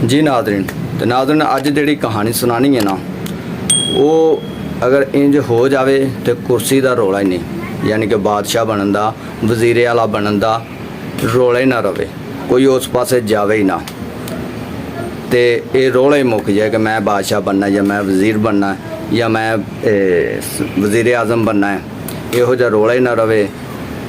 जी नाज़रीन, तो नाज़रीन अज जी कहानी सुनानी है ना, वो अगर इंज हो जाए तो कुर्सी का रौला ही नहीं, यानी कि बादशाह बनन का, वजीरे वाला बनन का रौला ही ना रवे, कोई उस पासे जावे ही ना, तो ये रौला ही मुक जाए कि मैं बादशाह बनना या मैं वजीर बनना या मैं वजीर आज़म बनना है। इहो जिहा रौला ही ना रवे,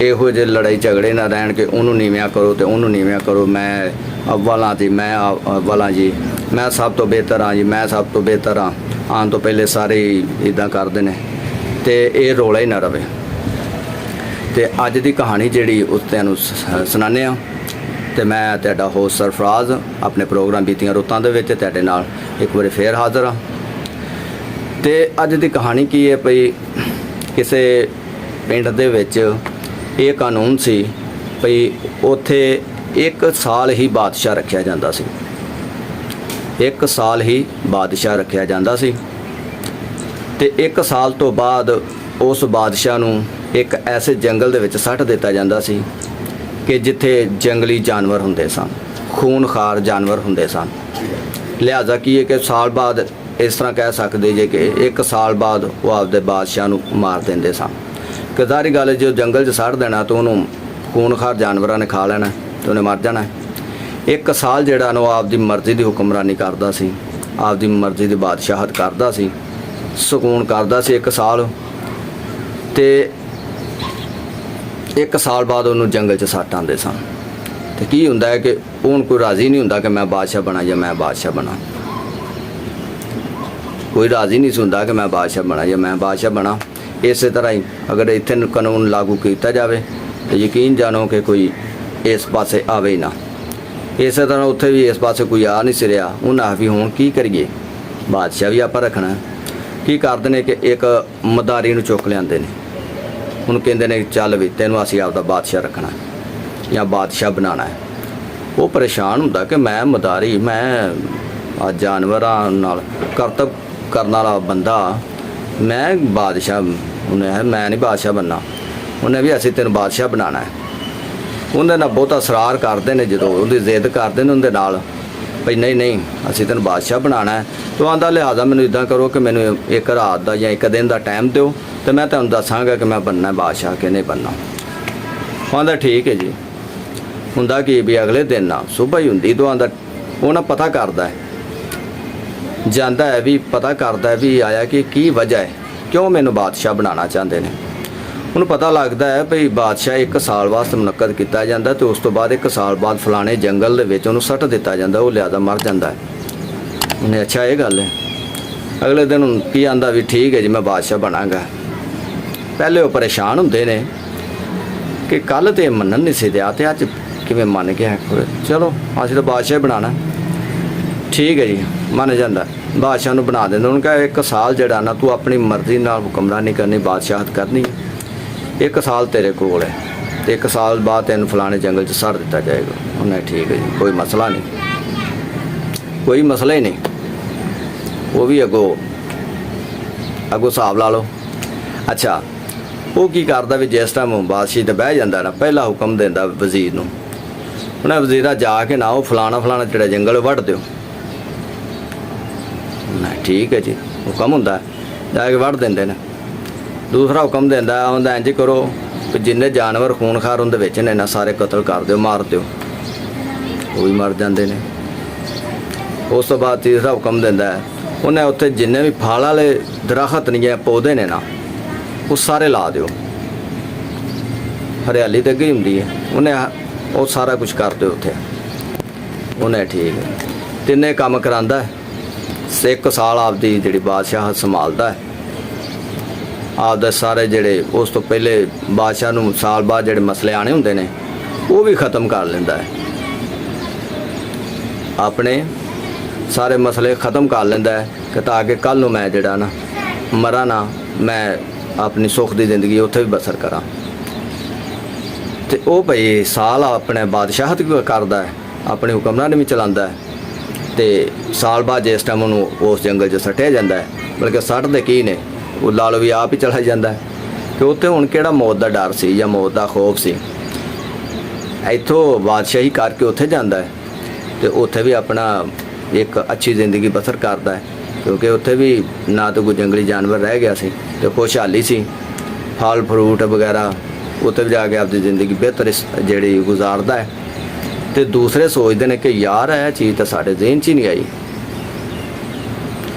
इहो जे लड़ाई झगड़े ना रहन कि उन्होंने नीवियां करो तो उन्होंने नीवियां करो, मैं अव्वल हाँ जी, मैं अव्वल हाँ जी, मैं सब तो बेहतर हाँ जी, मैं सब तो बेहतर हाँ, आने तो पहले सारे इदां करते हैं, तो ये रौला ही ना रवे। तो अज की कहानी जी उस तैनूं सुनाने आ, तो मैं तुहाडा होस्ट सरफराज अपने प्रोग्राम बीतियां रुत्तां दे विच तुहाडे नाल एक बार फिर हाज़र हाँ। तो अज की कहानी की है भई, किसी पिंड दे विच ये कानून सी भई उत्थे एक साल ही बादशाह रखा जाता सी, एक साल ही बादशाह रखा जाता सी, ते एक साल तो बाद उस बादशाह नूं एक ऐसे जंगल दे विच सੱਟ दिता जाता सी कि जिथे जंगली जानवर हुंदे सन, खूनखार जानवर हुंदे सन। लिहाजा की है कि साल बाद इस तरह कह सकते जे कि एक साल बाद वो आपदे बादशाह नूं मार देंदे सन। कि सारी गल जो जंगल च सੱਟ देना तो उन्होंने खूनखार जानवरों ने खा लेना तो उन्हें मर जाना। एक साल जिहड़ा वो आपदी मर्जी की हुक्मरानी करता सी, आपदी मर्जी की बादशाहत करता सी, सुकून करता सी एक साल, ते एक साल बाद उन्होंने जंगल च सੱਟ आते सन। तो की हुंदा है कि हुण कोई राज़ी नहीं हुंदा कि मैं बादशाह बना या मैं बादशाह बना, कोई राज़ी नहीं सुनता कि मैं बादशाह बना या मैं बादशाह बना। इस तरह ही अगर इत्थे कानून लागू किया जाए तो यकीन जानो कि कोई इस पासे आवे ही ना। इस तरह उत्थे भी इस पासे कोई आ नहीं सिरिया, उन्हें आख भी हुण की करिए, बादशाह भी आप रखना है। की करते हैं कि एक मदारी नूं चुक लिआंदे ने, उन्होंने कहते हैं चल भी तेनों असीं आपदा बादशाह रखना है या बादशाह बनाना है। वो परेशान हुंदा कि मैं मदारी, मैं जानवरां नाल करतब करने वाला बंदा, मैं बादशाह, उन्हें मैं नहीं बादशाह बनना, उन्हें भी असीं तेनों बादशाह बनाना है। उन्हें ना बहुत असरार करते हैं, जो उनकी जिद करते हैं उनके नाल भाई नहीं नहीं असीं तेनों बादशाह बनाना है। तो आंदा लिहाजा मैनूं इदां करो कि मैनूं एक रात का या एक दिन का टाइम दो तो मैं तुहानूं दसांगा कि मैं बनना बादशाह कि नहीं बनना। आंदा ठीक है जी। हुंदा कि भी अगले दिन ना सुबह ही हुंदी तो आंदा वो ना पता करता है, जाता है भी पता करता है भी आया कि की वजह है क्यों मैनू बादशाह बनाना चाहते हैं। उन्हें पता लगता है भाई बादशाह एक साल वास्ते मुनक्कद किया जाता, तो उस तो बाद एक साल बाद फलाने जंगल के विच उन्होंने सੱਟ दिता जाता, वो लिहाजा मर जाता है। उन्हें अच्छा ये गल है। अगले दिन की आंदा भी ठीक है जी मैं बादशाह बनांगा। पहले वो परेशान होंदे ने कि कल तो मनन नहीं सी दिया, तो अज किवें मन गया, चलो असीं तो बादशाह बनाना, ठीक है जी मन जाता, बादशाह नूं बना देंदे। उन्होंने कहा एक साल जिहड़ा ना तू अपनी मर्जी नाल हुक्मरानी करनी, बादशाहत करनी, एक साल तेरे कोल है, तो एक साल बाद तेन फलाने जंगल च सੱਟ दिता जाएगा। उन्हें ठीक है जी, कोई मसला नहीं, कोई मसला ही नहीं। वो भी अगो हिसाब ला लो। अच्छा वो की करता भी जिस टाइम बादशाह तो बह जाता ना, पहला हुक्म देंदा वजीर नूं, उन्हें वजीरा जाके ना वो फलाना फलाना जिहड़ा जंगल वढ़ दिओ। ठीक है जी, हुक्म हुंदा जाके वढ़ देंदे ने। दूसरा हुक्म देंदा उन्हें इंज करो कि जिन्ने जानवर खूनखार उनके विच ने ना सारे कतल कर दो, मार दो, वो भी मर जाते हैं। उस तो बाद तीसरा हुक्म देंदा है उन्हें उत्थे जिन्ने भी फल वाले दरख्त नहीं पौधे ने ना वो सारे ला दो, हरियाली तो अगे होंदी है, उन्हें वो सारा कुछ कर दो उत्थे। उन्हें ठीक है, तिन्ने काम करांदा है, एक साल आपदी जिहड़ी बादशाह संभालता है, आपदे सारे जिहड़े उस तो पहले बादशाह नूं साल बाद जिहड़े मसले आने हुंदे ने वो भी ख़त्म कर लैंदा है, अपने सारे मसले ख़त्म कर लैंदा है कि ताकि कल नूं मैं जिहड़ा ना मरा ना, मैं अपनी सुख की जिंदगी उत्थे भी बसर करा। तो वो भाई साल अपने बादशाहत भी करता है, अपनी हुक्मरानी भी चलाता है, तो साल बाद जिस टाइम उन्होंने उस जंगल च सੱਟਿਆ ਜਾਂਦਾ है, बल्कि सੱਟਦੇ की ने वो ला लो भी आप ही चला जाता है कि उत्थे हुण किहड़ा मौत का डर सी या मौत का खौफ सी। इत्थों बादशाही करके उत्थे जाता है तो उत्थे भी अपना ਇੱਕ ਅੱਛੀ ਜ਼ਿੰਦਗੀ ਬਸਰ ਕਰਦਾ ਹੈ, ਕਿਉਂਕਿ ਉੱਥੇ ਵੀ ਨਾ ਤਾਂ ਕੋਈ ਜੰਗਲੀ ਜਾਨਵਰ ਰਹਿ ਗਿਆ ਸੀ ਤੇ ਖੁਸ਼ਹਾਲੀ ਸੀ, ਫਲ ਫਰੂਟ ਵਗੈਰਾ ਉੱਥੇ ਵੀ ਜਾ ਕੇ ਆਪਣੀ ਜ਼ਿੰਦਗੀ ਬਿਹਤਰ ਜਿਹੜੀ ਗੁਜ਼ਾਰਦਾ ਹੈ। ਤੇ ਦੂਸਰੇ ਸੋਚਦੇ ਨੇ ਕਿ ਯਾਰ ਇਹ ਚੀਜ਼ ਤਾਂ ਸਾਡੇ ਜ਼ਿਹਨ 'ਚ ਹੀ ਨਹੀਂ ਆਈ,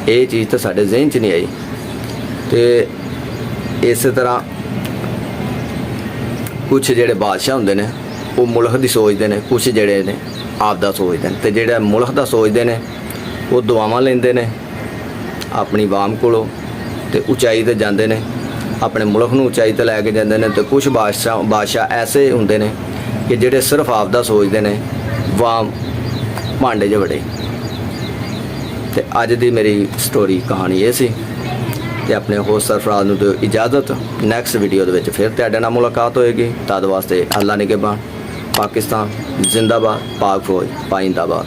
ਇਹ ਚੀਜ਼ ਤਾਂ ਸਾਡੇ ਜ਼ਿਹਨ 'ਚ ਨਹੀਂ ਆਈ। ਤੇ ਇਸੇ ਤਰ੍ਹਾਂ ਕੁਛ ਜਿਹੜੇ ਬਾਦਸ਼ਾਹ ਹੁੰਦੇ ਨੇ ਉਹ ਮੁਲਕ ਦੀ ਸੋਚਦੇ ਨੇ, ਕੁਛ ਜਿਹੜੇ ਨੇ ਆਪ ਦਾ ਸੋਚਦੇ ਨੇ, ਤੇ ਜਿਹੜੇ ਮੁਲਕ ਦਾ ਸੋਚਦੇ ਨੇ ਉਹ ਦੁਆਵਾਂ ਲੈਂਦੇ ਨੇ ਆਪਣੀ ਆਵਾਮ ਕੋਲੋਂ ਤੇ ਉਚਾਈ ਤੇ ਜਾਂਦੇ ਨੇ, ਆਪਣੇ ਮੁਲਕ ਨੂੰ ਉਚਾਈ ਤੇ ਲੈ ਕੇ ਜਾਂਦੇ ਨੇ। ਤੇ ਕੁਛ ਬਾਦਸ਼ਾਹ ਐਸੇ ਹੁੰਦੇ ਨੇ ਕਿ ਜਿਹੜੇ ਸਿਰਫ ਆਪ ਦਾ ਸੋਚਦੇ ਨੇ, ਵਾਮ ਭਾਂਡੇ 'ਚ ਵੜੇ। ਤੇ ਅੱਜ ਦੀ ਮੇਰੀ ਸਟੋਰੀ ਕਹਾਣੀ ਇਹ ਸੀ। ਤੇ ਆਪਣੇ ਹੋਸਟ ਸਰਫਰਾਜ਼ ਨੂੰ ਦਿਓ ਇਜਾਜ਼ਤ, ਨੈਕਸਟ ਵੀਡੀਓ ਦੇ ਵਿੱਚ ਫਿਰ ਤੁਹਾਡੇ ਨਾਲ ਮੁਲਾਕਾਤ ਹੋਏਗੀ। ਤਦ ਵਾਸਤੇ ਅੱਲਾ ਨਿਗਹਿਬਾਨ। ਪਾਕਿਸਤਾਨ ਜ਼ਿੰਦਾਬਾਦ, ਪਾਕ ਫੌਜ ਪਾਇੰਦਾਬਾਦ।